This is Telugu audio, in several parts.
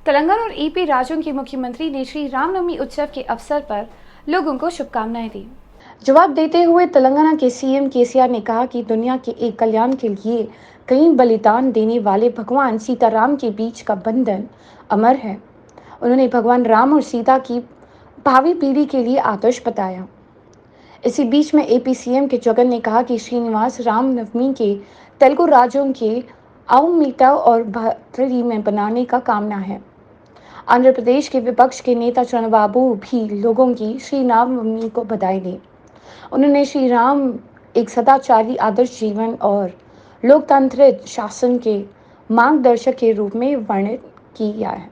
तेलंगाना और ईपी राज्यों के मुख्यमंत्री ने श्री रामनवमी उत्सव के अवसर पर लोगों को शुभकामनाएं दी। जवाब देते हुए तेलंगाना के सीएम केसीआर ने कहा कि दुनिया के एक कल्याण के लिए कई बलिदान देने वाले भगवान सीताराम के बीच का बंधन अमर है। उन्होंने भगवान राम और सीता की भावी पीढ़ी के लिए आदर्श बताया। इसी बीच में एपी सीएम के जगन ने कहा कि श्रीनिवास रामनवमी के तेलुगु राज्यों के अवमीटा और भद्री में बनाने का कामना है। आंध्र प्रदेश के विपक्ष के नेता चंद्रबाबू भी लोगों की श्री रामनवमी को बधाई दी। उन्होंने श्री राम एक सदाचारी आदर्श जीवन और लोकतांत्रिक शासन के मार्गदर्शक के रूप में वर्णित किया है।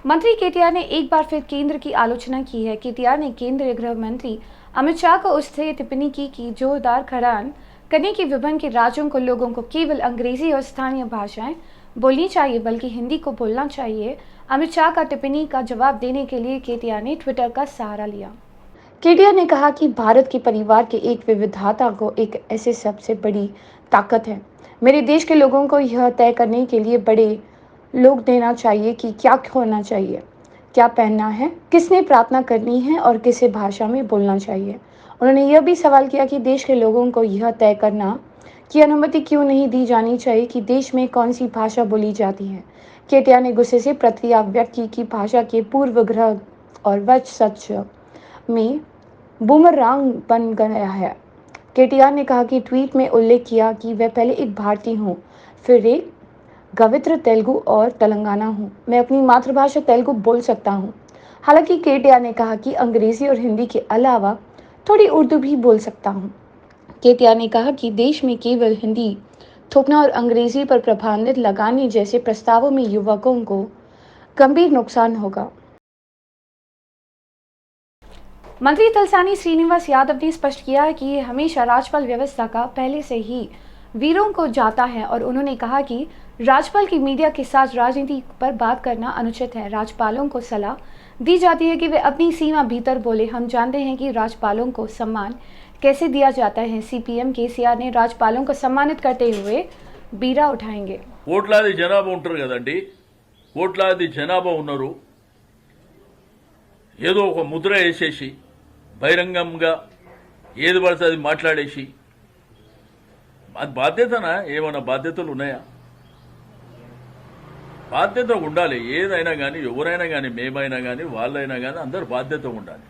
मंत्री केटीआर ने एक बार फिर केंद्र की आलोचना की है। केटीआर ने केंद्रीय गृह मंत्री अमित शाह को उस टिप्पणी की कि जोरदार खड़ान करने की विभिन्न के राज्यों को लोगों को केवल अंग्रेजी और स्थानीय भाषाएं बोलनी चाहिए बल्कि हिंदी को बोलना चाहिए। अमित शाह का टिप्पणी का जवाब देने के लिए केटीआर ने ट्विटर का सहारा लिया। केटीआर ने कहा कि भारत के परिवार के एक विविधता को एक ऐसे सबसे बड़ी ताकत है। मेरे देश के लोगों को यह तय करने के लिए बड़े लोग देना चाहिए कि क्या होना चाहिए, क्या पहनना है, किसने प्रार्थना करनी है और किसे भाषा में बोलना चाहिए। उन्होंने यह भी सवाल किया कि देश के लोगों को यह तय करना की अनुमति क्यों नहीं दी जानी चाहिए कि देश में कौन सी भाषा बोली जाती है। केटीआर ने गुस्से से प्रतिक्रिया व्यक्त की कि भाषा के पूर्वग्रह और वच सच में बूमरैंग बन गया है। केटीआर ने कहा कि ट्वीट में उल्लेख किया कि वह पहले एक भारतीय हूँ, फिर एक गवित्र तेलुगु और तेलंगाना हूँ। मैं अपनी मातृभाषा तेलुगु बोल सकता हूँ। हालांकि केटीआर ने कहा कि अंग्रेजी और हिंदी के अलावा थोड़ी उर्दू भी बोल सकता हूँ। केटीआर ने कहा कि देश में केवल हिंदी थोपना और अंग्रेजी पर प्रतिबंध लगाने जैसे प्रस्तावों में युवकों को गंभीर नुकसान होगा। मंत्री तलसानी श्रीनिवास यादव ने स्पष्ट किया है कि हमेशा राज्यपाल व्यवस्था का पहले से ही वीरों को जाता है और उन्होंने कहा कि राज्यपाल की मीडिया के साथ राजनीति पर बात करना अनुचित है। राज्यपालों को सलाह दी जाती है कि वे अपनी सीमा भीतर बोले। हम जानते हैं कि राज्यपालों को सम्मान कैसे दिया जाता है। सीपीएम केसीआर ने राज्यपालों को सम्मानित करते हुए बीरा उठाएंगे। కోట్లాది జనాభా ఉంటారు కదండి, కోట్లాది జనాభా ఉన్నారు. ఏదో ఒక ముద్ర వేసేసి బహిరంగంగా ఏది పడితే అది మాట్లాడేసి అది బాధ్యతనా? ఏమైనా బాధ్యతలు ఉన్నాయా? బాధ్యత ఉండాలి. ఏదైనా కానీ ఎవరైనా కానీ మేమైనా కానీ వాళ్ళైనా కానీ అందరు బాధ్యత ఉండాలి.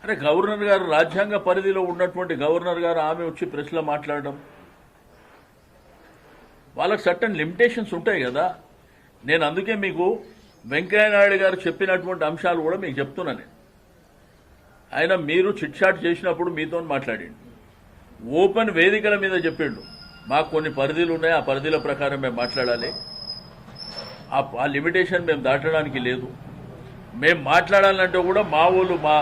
అరే గవర్నర్ గారు రాజ్యాంగ పరిధిలో ఉన్నటువంటి గవర్నర్ గారు ఆమె వచ్చి ప్రెస్లో మాట్లాడడం, వాళ్ళకి సర్టన్ లిమిటేషన్స్ ఉంటాయి కదా. నేను అందుకే మీకు వెంకయ్యనాయుడు గారు చెప్పినటువంటి అంశాలు కూడా మీకు చెప్తున్నాను. ఆయన మీరు చిట్చాట్ చేసినప్పుడు మీతో మాట్లాడిండు, ఓపెన్ వేదికల మీద చెప్పిండు మాకు కొన్ని పరిధులు ఉన్నాయి, ఆ పరిధుల ప్రకారం మేము మాట్లాడాలి, ఆ లిమిటేషన్ మేము దాటడానికి లేదు. మేము మాట్లాడాలంటే కూడా మా వాళ్ళు మా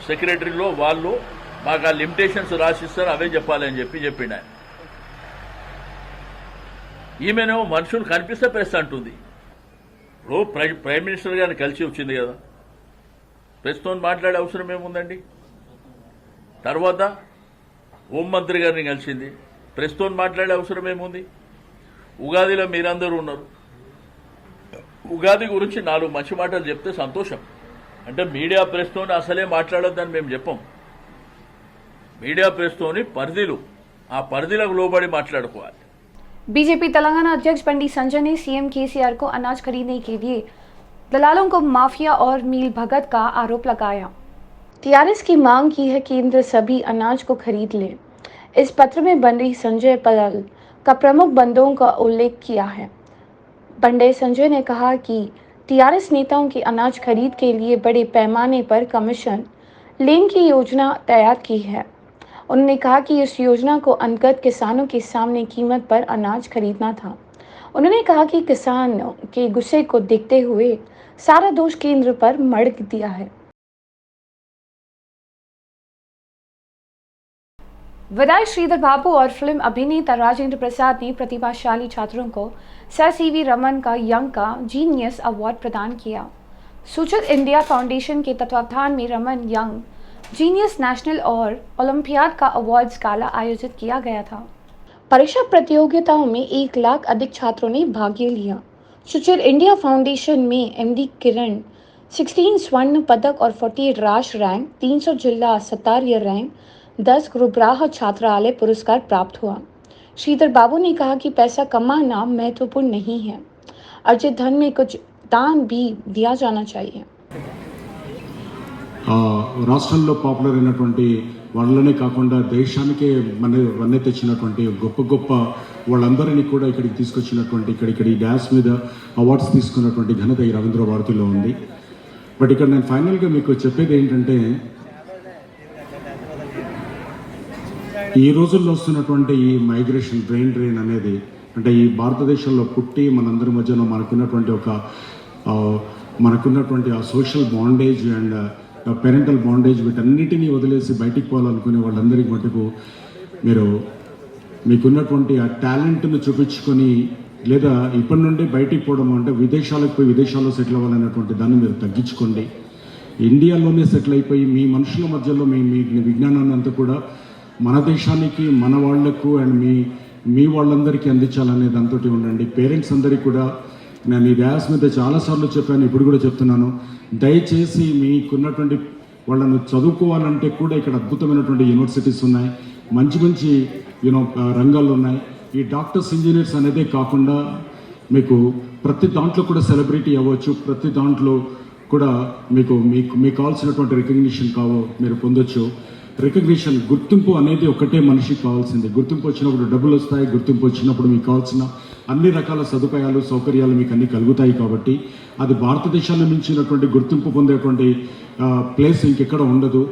సెక్రటరీలో వాళ్ళు మాకు ఆ లిమిటేషన్స్ రాసిస్తారు, అవే చెప్పాలని చెప్పిండు ఆయన. ఈమెనేమో మనుషులు కనిపిస్తే ప్రెస్ అంటుంది. ఇప్పుడు ప్రైమ్ మినిస్టర్ గారిని కలిసి వచ్చింది కదా, ప్రెస్తో మాట్లాడే అవసరం ఏముందండి. తర్వాత హోంమంత్రి గారిని కలిసింది, ప్రెస్తో మాట్లాడే అవసరం ఏముంది. ఉగాదిలో మీరందరూ ఉన్నారు, ఉగాది గురించి 4 మంచి మాటలు చెప్తే సంతోషం. అంటే మీడియా ప్రెస్తోని అసలే మాట్లాడొద్దని మేము చెప్పం. మీడియా ప్రెస్తోని పరిధిలు, ఆ పరిధిలకు లోబడి మాట్లాడుకోవాలి. बीजेपी तेलंगाना अध्यक्ष बंडी संजय ने सीएम केसीआर को अनाज खरीदने के लिए दलालों को माफिया और मील भगत का आरोप लगाया। टीआरएस की मांग की है कि केंद्र सभी अनाज को खरीद ले। इस पत्र में बंडी संजय पल का प्रमुख बंदों का उल्लेख किया है। बंडे संजय ने कहा कि टीआरएस नेताओं की अनाज खरीद के लिए बड़े पैमाने पर कमीशन लेने की योजना तैयार की है। उन्होंने कहा कि इस योजना को अंतर्गत किसानों के सामने कीमत पर अनाज खरीदना था। उन्होंने कहा कि किसानों के गुस्से को देखते हुए सारा दोष केंद्र पर मढ़ दिया है। विधायक श्रीधर बाबू और फिल्म अभिनेता राजेंद्र प्रसाद ने प्रतिभाशाली छात्रों को सर सीवी रमन का यंग का जीनियस अवार्ड प्रदान किया। सूचित इंडिया फाउंडेशन के तत्वावधान में रमन यंग जीनियस नेशनल और ओलंपियाड का अवार्ड्स गाला आयोजित किया गया था। परीक्षा प्रतियोगिताओं में 1 लाख अधिक छात्रों ने भाग लिया। सुचिर इंडिया फाउंडेशन में एमडी किरण 16 स्वर्ण पदक और 48 राष्ट्र रैंक, 300 जिला स्तरीय रैंक, 10 गुरुग्राह छात्रालय पुरस्कार प्राप्त हुआ। श्रीधर बाबू ने कहा कि पैसा कमाना महत्वपूर्ण नहीं है, अर्जित धन में कुछ दान भी दिया जाना चाहिए। రాష్ట్రంలో పాపులర్ అయినటువంటి వాళ్ళనే కాకుండా దేశానికే వన్నె తెచ్చినటువంటి గొప్ప గొప్ప వాళ్ళందరినీ కూడా ఇక్కడికి తీసుకొచ్చినటువంటి ఇక్కడ ఈ డ్యాన్స్ మీద అవార్డ్స్ తీసుకున్నటువంటి ఘనత ఈ రవీంద్ర భారతిలో ఉంది. బట్ ఇక్కడ నేను ఫైనల్గా మీకు చెప్పేది ఏంటంటే, ఈ రోజుల్లో వస్తున్నటువంటి ఈ మైగ్రేషన్ బ్రెయిన్ డ్రెయిన్ అనేది, అంటే ఈ భారతదేశంలో పుట్టి మనందరి మధ్యలో మనకున్నటువంటి ఆ social bondage and parental bondage వీటన్నిటినీ వదిలేసి బయటికి పోవాలనుకునే వాళ్ళందరికీ మటుకు మీరు మీకున్నటువంటి ఆ టాలెంట్ను చూపించుకొని, లేదా ఇప్పటి నుండి బయటికి పోవడం అంటే విదేశాలకు పోయి విదేశాల్లో సెటిల్ అవ్వాలనేటువంటి దాన్ని మీరు తగ్గించుకోండి. ఇండియాలోనే సెటిల్ అయిపోయి మీ మనుషుల మధ్యలో మీ విజ్ఞానాన్ని అంతా కూడా మన దేశానికి, మన వాళ్లకు అండ్ మీ వాళ్ళందరికీ అందించాలనే దాంతో ఉండండి. పేరెంట్స్ అందరికీ కూడా నేను ఈ డ్యాన్స్ మీద చాలాసార్లు చెప్పాను, ఇప్పుడు కూడా చెప్తున్నాను, దయచేసి మీకున్నటువంటి వాళ్ళను చదువుకోవాలంటే కూడా ఇక్కడ అద్భుతమైనటువంటి యూనివర్సిటీస్ ఉన్నాయి, మంచి మంచి రంగాలు ఉన్నాయి. ఈ డాక్టర్స్, ఇంజనీర్స్ అనేదే కాకుండా మీకు ప్రతి దాంట్లో కూడా సెలబ్రిటీ అవ్వచ్చు, ప్రతి దాంట్లో కూడా మీకు కావాల్సినటువంటి రికగ్నిషన్ మీరు పొందొచ్చు. రికగ్నిషన్, గుర్తింపు అనేది ఒకటే మనిషికి కావాల్సింది. గుర్తింపు వచ్చినప్పుడు డబ్బులు వస్తాయి, గుర్తింపు వచ్చినప్పుడు మీకు కావాల్సిన అన్ని రకాల సదుపాయాలు, సౌకర్యాలు మీకు అన్ని కలుగుతాయి. కాబట్టి అది భారతదేశాన్ని మించినటువంటి గుర్తింపు పొందేటువంటి ప్లేస్ ఇంకెక్కడ ఉండదు.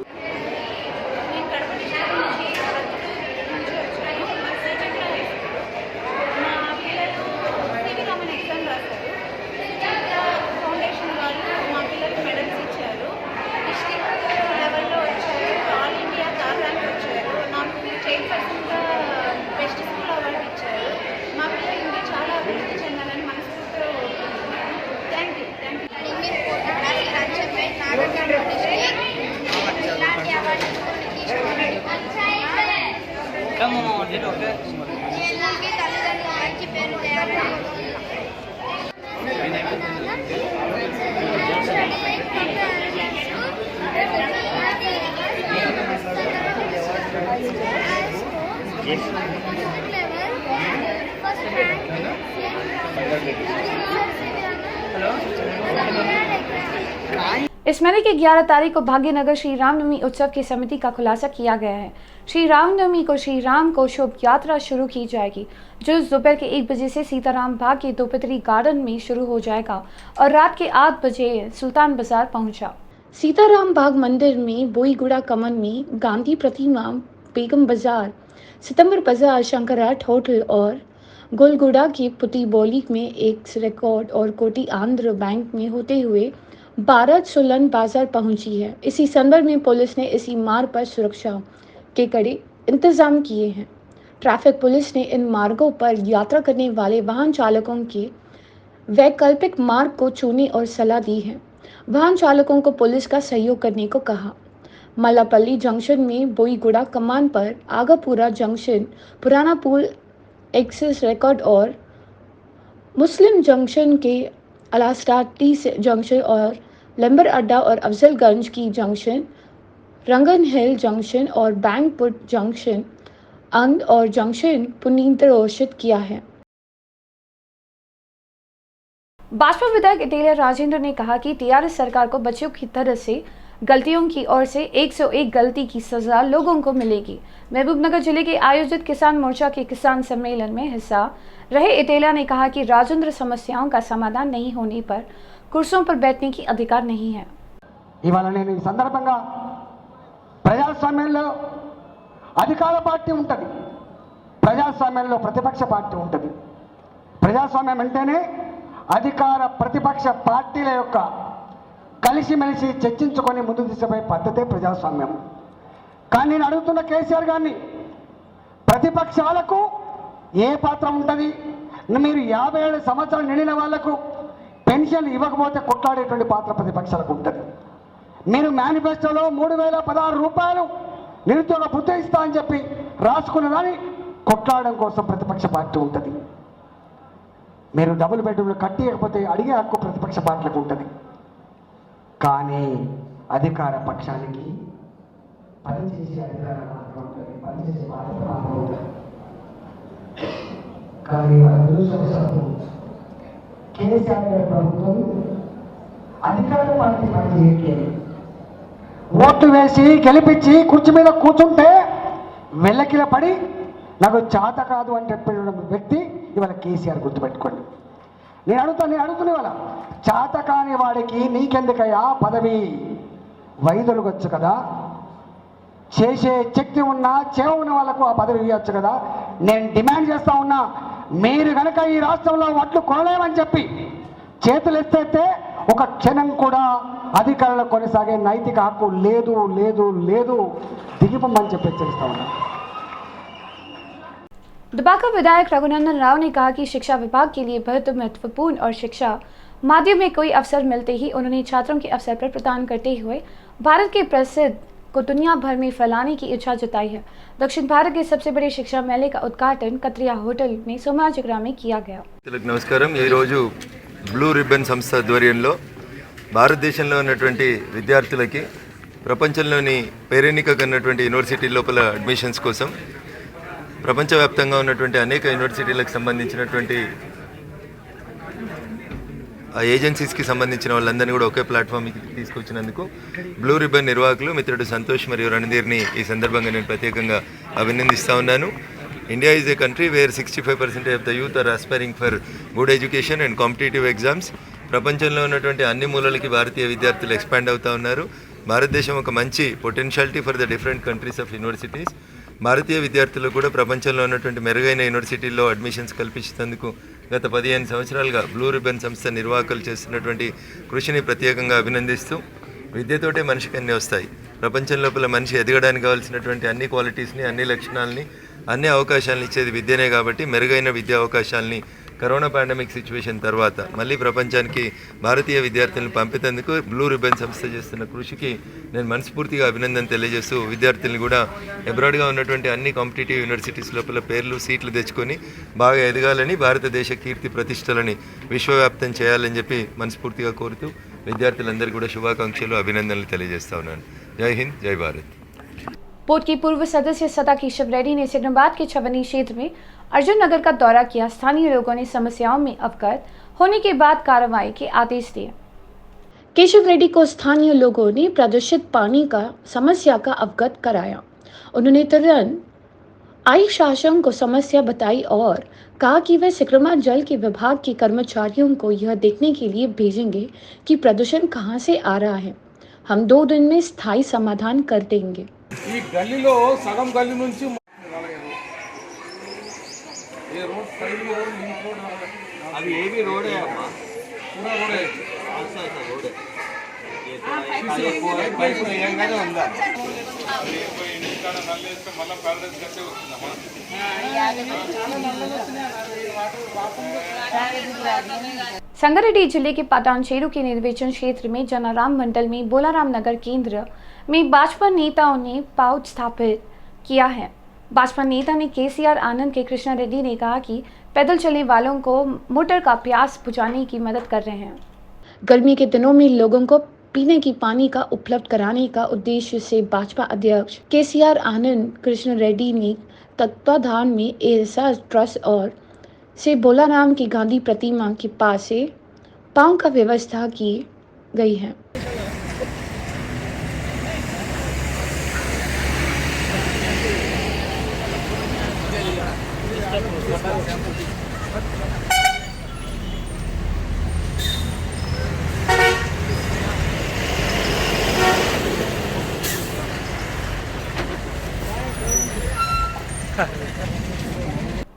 इस महीने की 11 तारीख को भाग्यनगर श्री रामनवमी उत्सव की समिति का खुलासा किया गया है। श्री रामनवमी को श्री राम को शुभ यात्रा शुरू की जाएगी, जो दोपहर के 1 बजे से सीताराम बाग के दोपहरी गार्डन में शुरू हो जाएगा और रात के 8 बजे सुल्तान बाजार पहुंचा। सीताराम बाग मंदिर में बोईगुड़ा कमन में गांधी प्रतिमा, बेगम बाजार, सितंबर बाजार, शंकराट होटल और गोलगुड़ा की पुती बोली में एक रिकॉर्ड और कोटी आंध्र बैंक में होते हुए भारत सुलन बाजार पहुंची है। इसी संदर्भ में पुलिस ने इसी मार्ग पर सुरक्षा के कड़े इंतजाम किए हैं। ट्रैफिक पुलिस ने इन मार्गों पर यात्रा करने वाले वाहन चालकों के वैकल्पिक मार्ग को चुनने और सलाह दी है। वाहन चालकों को पुलिस का सहयोग करने को कहा। मल्लापल्ली जंक्शन में बोईगुड़ा कमान पर आगापुरा जंक्शन, पुराना पुल, एक्सिस रिकॉर्ड और मुस्लिम जंक्शन के अलास्टाटी जंक्शन और लंबर अड्डा और अफजलगंज की जंक्शन, रंगन हिल जंक्शन और बैंकपुर जंक्शन अंग और जंक्शन पुनर्निर्देशित किया है। भाजपा विधायक इटेलिया राजेंद्र ने कहा कि टीआरएस सरकार को बच्चों की तरह से गलतियों की ओर से 101 गलती की सजा लोगों को मिलेगी। महबूबनगर जिले के आयोजित किसान मोर्चा के किसान सम्मेलन में हिस्सा रहे इटेलिया ने कहा कि राजेंद्र समस्याओं का समाधान नहीं होने पर कुर्सियों पर बैठने की अधिकार नहीं है। ఇవాళ నేను ఈ సందర్భంగా ప్రజాస్వామ్యంలో అధికార పార్టీ ఉంటుంది, ప్రజాస్వామ్యంలో ప్రతిపక్ష పార్టీ ఉంటుంది. ప్రజాస్వామ్యం అంటేనే అధికార ప్రతిపక్ష పార్టీల యొక్క కలిసిమెలిసి చర్చించుకొని ముందుకు తీసుకుపోయే పద్ధతే ప్రజాస్వామ్యం. కానీ నేను అడుగుతున్న కేసీఆర్ గారిని, ప్రతిపక్షాలకు ఏ పాత్ర ఉంటుంది? మీరు 57 సంవత్సరాలు నిండిన వాళ్లకు పెన్షన్ ఇవ్వకపోతే కొట్లాడేటువంటి పాత్ర ప్రతిపక్షాలకు ఉంటుంది. మీరు మేనిఫెస్టోలో 3016 రూపాయలు నిరుద్యోగ భృతి ఇస్తా అని చెప్పి రాసుకున్నదాన్ని కొట్లాడడం కోసం ప్రతిపక్ష పార్టీ ఉంటుంది. మీరు డబుల్ బెడ్రూమ్లు కట్టియకపోతే అడిగే హక్కు ప్రతిపక్ష పార్టీలకు ఉంటుంది. కానీ అధికార పక్షానికి పనిచేసే అధికారం మాత్రం ఉంటుంది, పనిచేసే బాధ్యత మాత్రం ఉంటుంది. కానీ మన దురదృష్టవశాత్తు కేసీఆర్ గారి ప్రభుత్వం అధికార పార్టీ పనిచేయట్లేదు. ఓట్లు వేసి గెలిపించి కుర్చీ మీద కూర్చుంటే వెళ్ళకిల పడి నాకు చేత కాదు అని చెప్పిన వ్యక్తి ఇవాళ కేసీఆర్. గుర్తుపెట్టుకోండి. నేను అడుగుతున్నా ఇవాళ, చేత కాని వాడికి నీకెందుకయ్యా పదవి, వైదొలగొచ్చు కదా, చేసే శక్తి ఉన్నా చేవ ఉన్న వాళ్ళకు ఆ పదవి ఇవ్వచ్చు కదా. నేను డిమాండ్ చేస్తా ఉన్నా, మీరు కనుక ఈ రాష్ట్రంలో వడ్లు కొనలేమని చెప్పి చేతులు ఎత్తేస్తే ఒక క్షణం కూడా అధికారంలో కొనసాగే నైతిక హక్కు లేదు లేదు లేదు, దిగిపోమని చెప్పి హెచ్చరిస్తా ఉన్నా. दुबाका विधायक रघुनंदन राव ने कहा कि शिक्षा विभाग के लिए बहुत महत्वपूर्ण और शिक्षा माध्यम में कोई अवसर मिलते ही उन्होंने छात्रों के अवसर पर प्रदान करते हुए भारत के प्रसिद्ध को दुनिया भर में फैलाने की इच्छा जताई है। दक्षिण भारत के सबसे बड़े शिक्षा मेले का उद्घाटन कतरिया होटल में सोमाजिग्रा में किया गया। నమస్కారం. ఈరోజు బ్లూ రిబ్బన్ సంస్థ ఆధ్వర్యంలో భారతదేశంలో ఉన్నటువంటి విద్యార్థులకి ప్రపంచంలోని పేరెన్నిక కన్నటువంటి యూనివర్సిటీ లోపల అడ్మిషన్స్ కోసం ప్రపంచవ్యాప్తంగా ఉన్నటువంటి అనేక యూనివర్సిటీలకు సంబంధించినటువంటి ఆ ఏజెన్సీస్కి సంబంధించిన వాళ్ళందరినీ కూడా ఒకే ప్లాట్ఫామ్కి తీసుకొచ్చినందుకు బ్లూ రిబ్బన్ నిర్వాహకులు మిత్రుడు సంతోష్ మరియు రణధీర్ని ఈ సందర్భంగా నేను ప్రత్యేకంగా అభినందిస్తూ ఉన్నాను. India is a country where 65% of the youth are aspiring for good education and competitive exams. ప్రపంచంలో ఉన్నటువంటి అన్ని మూలలకి భారతీయ విద్యార్థులు ఎక్స్పాండ్ అవుతూ ఉన్నారు. భారతదేశం ఒక మంచి potentiality for the different countries of universities. భారతీయ విద్యార్థులకు కూడా ప్రపంచంలో ఉన్నటువంటి మెరుగైన యూనివర్సిటీల్లో అడ్మిషన్స్ కల్పించేందుకు గత 15 సంవత్సరాలుగా బ్లూ రిబ్బన్ సంస్థ నిర్వాహకులు చేస్తున్నటువంటి కృషిని ప్రత్యేకంగా అభినందిస్తూ, విద్యతోటే మనిషికి అన్నీ వస్తాయి. ప్రపంచం లోపల మనిషి ఎదగడానికి కావాల్సినటువంటి అన్ని క్వాలిటీస్ని, అన్ని లక్షణాలని, అన్ని అవకాశాలను ఇచ్చేది విద్యనే. కాబట్టి మెరుగైన విద్యా అవకాశాలని కరోనా పాండమిక్ సిచ్యువేషన్ తర్వాత మళ్ళీ ప్రపంచానికి భారతీయ విద్యార్థులను పంపేందుకు బ్లూ రిబ్బన్ సంస్థ చేస్తున్న కృషికి నేను మనస్ఫూర్తిగా అభినందన తెలియజేస్తూ, విద్యార్థులను కూడా అబ్రాడ్గా ఉన్నటువంటి అన్ని కాంపిటేటివ్ యూనివర్సిటీస్ లోపల పేర్లు, సీట్లు తెచ్చుకొని బాగా ఎదగాలని, భారతదేశ కీర్తి ప్రతిష్టలని విశ్వవ్యాప్తం చేయాలని చెప్పి మనస్ఫూర్తిగా కోరుతూ విద్యార్థులందరికీ కూడా శుభాకాంక్షలు, అభినందనలు తెలియజేస్తా ఉన్నాను. జై హింద్, జై భారత్. बोर्ड की पूर्व सदस्य सदा केशव रेड्डी ने सिकंदराबाद के छवनी क्षेत्र में अर्जुन नगर का दौरा किया। स्थानीय लोगों ने समस्याओं में अवगत होने के बाद कार्रवाई के आदेश दिए। केशव रेड्डी को स्थानीय लोगों ने प्रदूषित पानी का समस्या का अवगत कराया। उन्होंने तुरंत आई शासन को समस्या बताई और कहा कि वे सिकरमा जल के विभाग के कर्मचारियों को यह देखने के लिए भेजेंगे कि प्रदूषण कहां से आ रहा है। हम 2 दिन में स्थायी समाधान कर देंगे। ఈ గల్లీలో సగం గల్లీ నుంచి ఏ road side road link road అది ఏవి రోడే అమ్మా పూరా రోడే రోడే పైపు వేయంగానే ఉందా संगारेड्डी जिले के पटानचेरू के निर्वाचन क्षेत्र में जनाराम मंडल में बोलाराम नगर केंद्र में भाजपा नेताओं ने पाउच स्थापित किया है। भाजपा नेता ने केसीआर आनंद के कृष्णा रेड्डी ने कहा कि पैदल चलने वालों को मोटर का प्यास बुझाने की मदद कर रहे हैं। गर्मी के दिनों में लोगों को पीने की पानी का उपलब्ध कराने का उद्देश्य से भाजपा अध्यक्ष केसीआर आनंद कृष्ण रेड्डी ने तत्वाधान में एहसास ट्रस्ट और से बोलाराम की गांधी प्रतिमा के पास से पांव का व्यवस्था की गई है।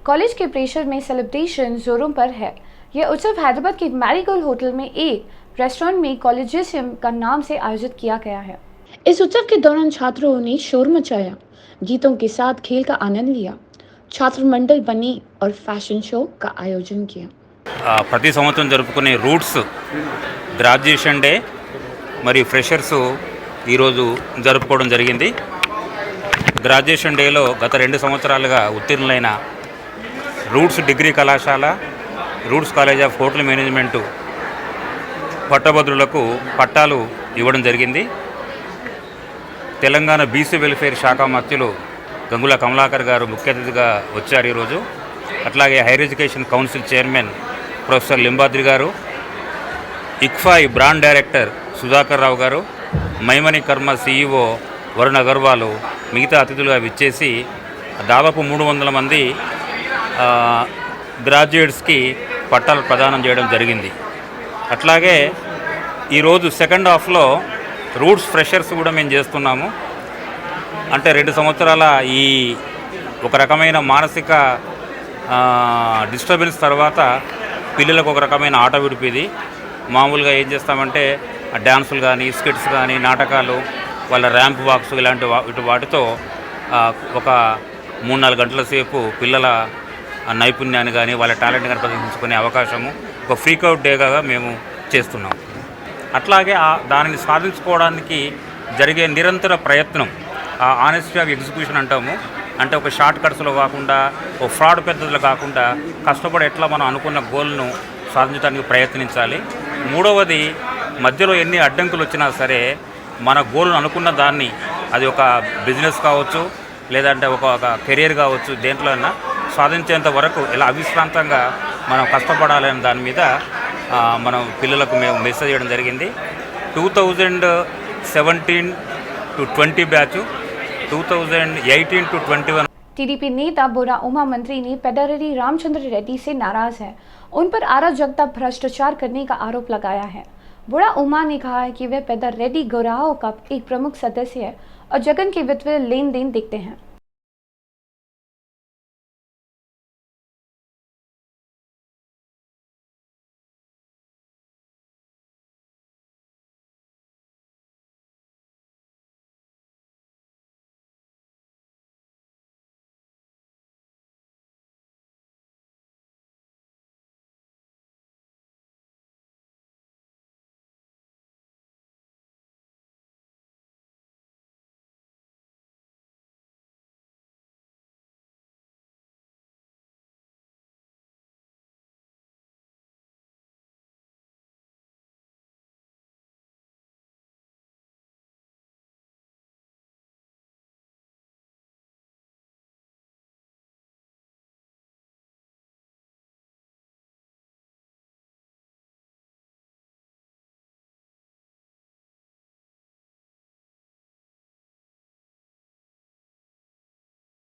कॉलेज के प्रेशर में सेलिब्रेशन जोरों पर है। यह उत्सव हैदराबाद के मैरीगोल्ड होटल में एक रेस्टोरेंट में कॉलेजियम का नाम से आयोजित किया गया है। इस उत्सव के दौरान छात्रों ने शोर मचाया, गीतों के साथ खेल का आनंद लिया, छात्र मंडल बने और फैशन शो का आयोजन किया। ప్రతి సంవత్సరం జరుపుకునే రూట్స్ గ్రాడ్యుయేషన్ డే మరియు ఫ్రెషర్స్ ఈరోజు జరుపుకోవడం జరిగింది. గ్రాడ్యుయేషన్ డేలో గత 2 సంవత్సరాలుగా ఉత్తీర్ణులైన రూట్స్ డిగ్రీ కళాశాల, Roots college of hotel management పట్టభద్రులకు పట్టాలు ఇవ్వడం జరిగింది. తెలంగాణ బీసీ వెల్ఫేర్ శాఖ మంత్రులు గంగుల కమలాకర్ గారు ముఖ్య అతిథిగా వచ్చారు ఈరోజు. అట్లాగే higher education council chairman professor Limbadri గారు, ఇక్ఫాయి బ్రాండ్ డైరెక్టర్ సుధాకర్ రావు గారు, మైమని కర్మ సీఈఓ వరుణ్ అగర్వాల్ మిగతా అతిథులుగా విచ్చేసి దాదాపు 300 మంది గ్రాడ్యుయేట్స్కి పట్టాలు ప్రదానం చేయడం జరిగింది. అట్లాగే ఈరోజు సెకండ్ హాఫ్లో రూట్స్ ఫ్రెషర్స్ కూడా మేము చేస్తున్నాము. అంటే 2 సంవత్సరాల ఈ ఒక రకమైన మానసిక డిస్టర్బెన్స్ తర్వాత పిల్లలకు ఒక రకమైన ఆట విడిపిది. మామూలుగా ఏం చేస్తామంటే డ్యాన్సులు కానీ, స్కిట్స్ కానీ, నాటకాలు, వాళ్ళ ర్యాంప్ వాక్స్ ఇలాంటి వాటితో ఒక 3-4 గంటల సేపు పిల్లల నైపుణ్యాన్ని కానీ వాళ్ళ టాలెంట్ కానీ ప్రదర్శించుకునే అవకాశము ఒక ఫ్రీకౌట్ డేగా మేము చేస్తున్నాం. అట్లాగే దానిని సాధించుకోవడానికి జరిగే నిరంతర ప్రయత్నం, ఆనెస్టీ ఆఫ్ ఎగ్జిక్యూషన్ అంటాము. అంటే ఒక షార్ట్ కట్స్లో కాకుండా, ఒక ఫ్రాడ్ పద్ధతిలో కాకుండా కష్టపడి ఎట్లా మనం అనుకున్న గోల్ను సాధించడానికి ప్రయత్నించాలి. మూడవది, మధ్యలో ఎన్ని అడ్డంకులు వచ్చినా సరే మన గోల్ను అనుకున్న దాన్ని, అది ఒక బిజినెస్ కావచ్చు, లేదంటే ఒక కెరీర్ కావచ్చు, దేంట్లోనైనా సాధించేంత వరకు ఇలా అవిశ్రాంతంగా మనం కష్టపడాలనే దాని మీద మనం పిల్లలకు మేము మెసేజ్ చేయడం జరిగింది. 2017 to 20 బ్యాచ్, 2018 to 21 टीडीपी नेता बुरा उमा मंत्री ने पेडारेड्डी रामचंद्र रेड्डी से नाराज है, उन पर अराजकता भ्रष्टाचार करने का आरोप लगाया है। बुरा उमा ने कहा है कि वे पेडारेड्डी गोराओं का एक प्रमुख सदस्य है और जगन के वित्तीय लेन देन देखते हैं।